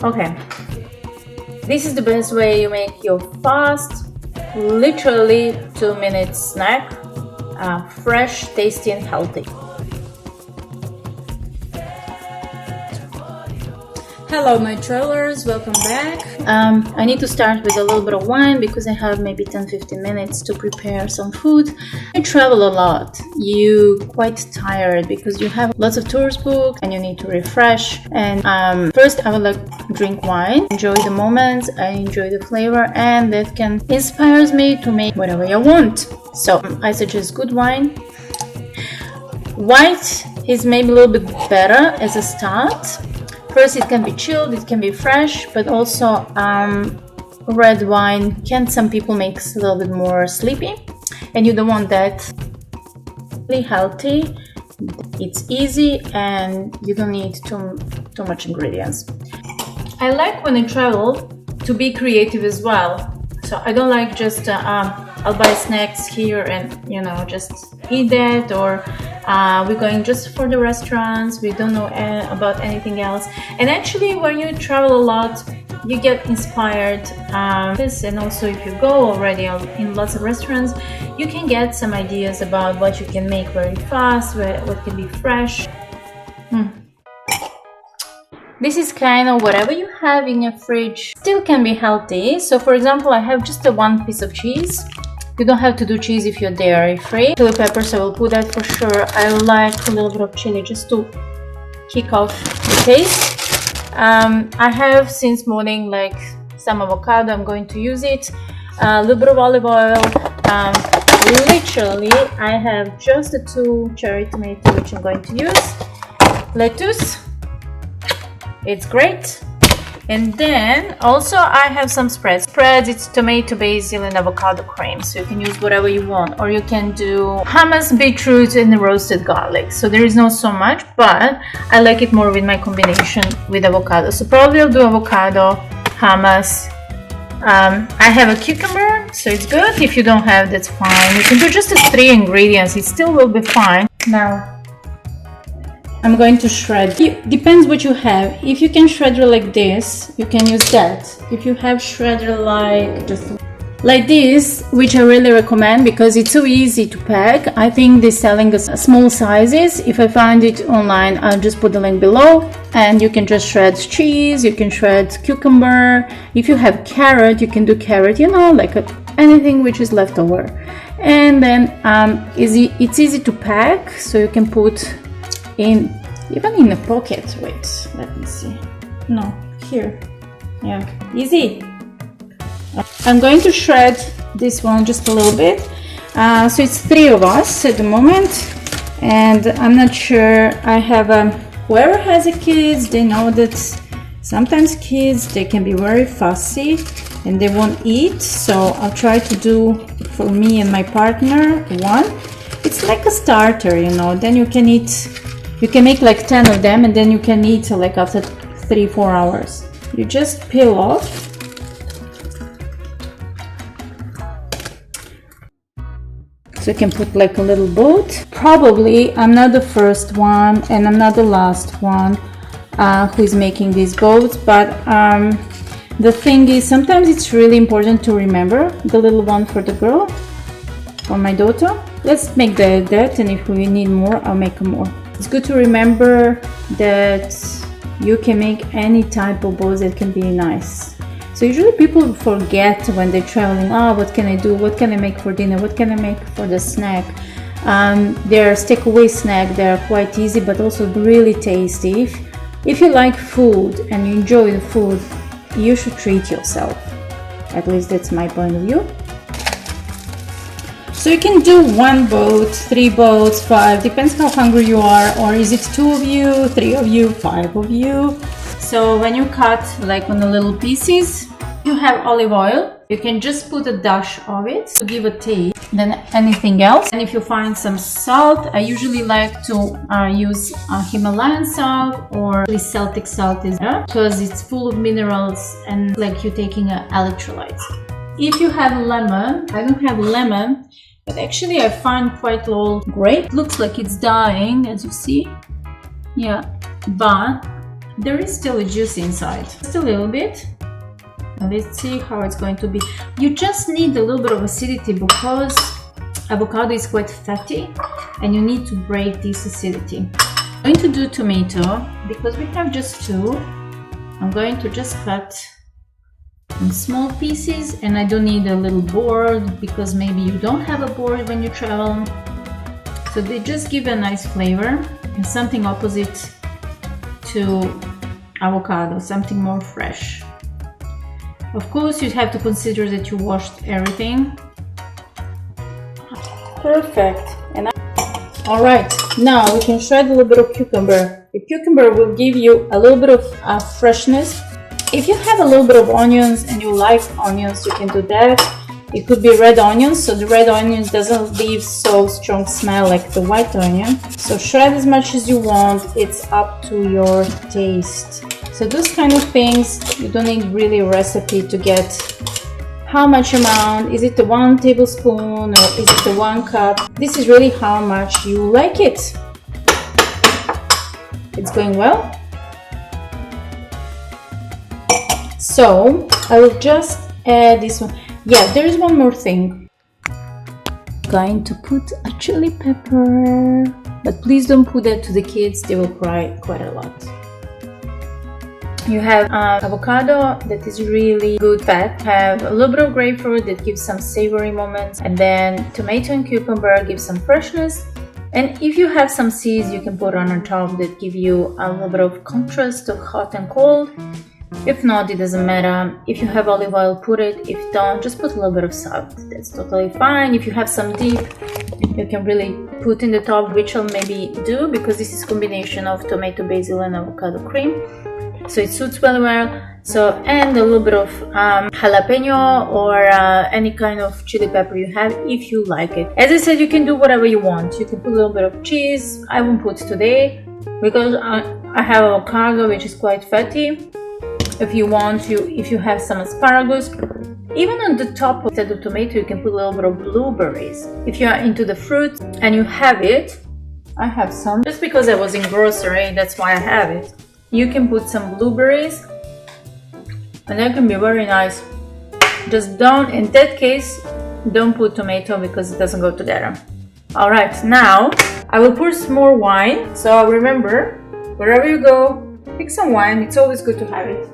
Okay, this is the best way you make your fast, literally 2-minute snack, fresh, tasty and healthy. Hello my travelers, welcome back. I need to start with a little bit of wine because I have maybe 10-15 minutes to prepare some food. I travel a lot. You quite tired because you have lots of tours booked and you need to refresh. And first I would like to drink wine, enjoy the moments, I enjoy the flavor, and that can inspires me to make whatever I want. So I suggest good wine. White is maybe a little bit better as a start. First, it can be chilled, it can be fresh, but also red wine can some people make a little bit more sleepy, and you don't want that. Really healthy, it's easy, and you don't need too much ingredients. I like when I travel to be creative as well. So I don't like just I'll buy snacks here and just eat that, or we're going just for the restaurants, we don't know about anything else. And actually when you travel a lot you get inspired, and also if you go already in lots of restaurants you can get some ideas about what you can make very fast, what can be fresh. This is kind of whatever you have in your fridge still can be healthy. So for example, I have just one piece of cheese. You don't have to do cheese if you're dairy free. Chili peppers, I will put that for sure. I like a little bit of chili just to kick off the taste. I have since morning like some avocado, I'm going to use it. A little bit of olive oil. Literally, I have just the 2 cherry tomato which I'm going to use. Lettuce. It's great. And then also I have some spreads. It's tomato, basil and avocado cream, so you can use whatever you want, or you can do hummus, beetroot and roasted garlic. So there is not so much, but I like it more with my combination with avocado. So probably I'll do avocado, hummus. I have a cucumber, so it's good. If you don't have, that's fine. You can do just the 3 ingredients, it still will be fine. Now I'm going to shred. It depends what you have. If you can shredder like this, you can use that. If you have shredder like this, which I really recommend because it's so easy to pack. I think they're selling small sizes. If I find it online, I'll just put the link below. And you can just shred cheese, you can shred cucumber. If you have carrot, you can do carrot, like anything which is left over. And then it's easy to pack, so you can put even in the pocket. Wait, let me see. No, here. Yeah, easy. I'm going to shred this one just a little bit. So it's 3 of us at the moment, and I'm not sure. I have whoever has a kids, they know that sometimes kids, they can be very fussy and they won't eat. So I'll try to do for me and my partner one. It's like a starter, then you can eat. You can make like 10 of them and then you can eat like after 3-4 hours. You just peel off. So you can put like a little boat. Probably I'm not the first one and I'm not the last one who is making these boats, but the thing is sometimes it's really important to remember the little one for the girl, for my daughter. Let's make that, and if we need more, I'll make more. It's good to remember that you can make any type of boats that can be nice. So usually people forget when they're traveling, what can I do? What can I make for dinner? What can I make for the snack? They're takeaway snack, they're quite easy but also really tasty. If you like food and you enjoy the food, you should treat yourself. At least that's my point of view. So you can do 1 boat, 3 boats, 5, depends how hungry you are, or is it 2 of you, 3 of you, 5 of you. So when you cut like on the little pieces, you have olive oil. You can just put a dash of it to give a taste than anything else. And if you find some salt, I usually like to use Himalayan salt, or Celtic salt is better because it's full of minerals and like you're taking electrolytes. If you have lemon, I don't have lemon, but actually I find quite old grape. Looks like it's dying, as you see. Yeah, but there is still a juice inside, just a little bit. And let's see how it's going to be. You just need a little bit of acidity because avocado is quite fatty and you need to break this acidity. I'm going to do tomato because we have just two. I'm going to just cut in small pieces, and I don't need a little board because maybe you don't have a board when you travel. So they just give a nice flavor and something opposite to avocado, something more fresh. Of course, you have to consider that you washed everything. Perfect. And all right, now we can shred a little bit of cucumber. The cucumber will give you a little bit of freshness. If you have a little bit of onions and you like onions, you can do that. It could be red onions, so the red onions doesn't leave so strong smell like the white onion. So shred as much as you want, it's up to your taste. So those kind of things, you don't need really a recipe to get how much amount. Is it the 1 tablespoon or is it the 1 cup? This is really how much you like it. It's going well. So I will just add this one. Yeah, there is one more thing. Going to put a chili pepper, but please don't put that to the kids, they will cry quite a lot. You have avocado that is really good fat, have a little bit of grapefruit that gives some savory moments, and then tomato and cucumber give some freshness. And if you have some seeds, you can put on top that give you a little bit of contrast of hot and cold. If not, it doesn't matter. If you have olive oil, put it. If don't, just put a little bit of salt. That's totally fine. If you have some dip, you can really put in the top, which I'll maybe do because this is a combination of tomato, basil and avocado cream. So it suits very well. So, and a little bit of jalapeno or any kind of chili pepper you have if you like it. As I said, you can do whatever you want. You can put a little bit of cheese. I won't put today because I have avocado which is quite fatty. If you want to, if you have some asparagus, even on the top instead of tomato, you can put a little bit of blueberries. If you are into the fruit and you have it, I have some. Just because I was in grocery, that's why I have it. You can put some blueberries and that can be very nice. Just don't, in that case, don't put tomato because it doesn't go together. All right, now I will pour some more wine. So remember, wherever you go, pick some wine. It's always good to have it.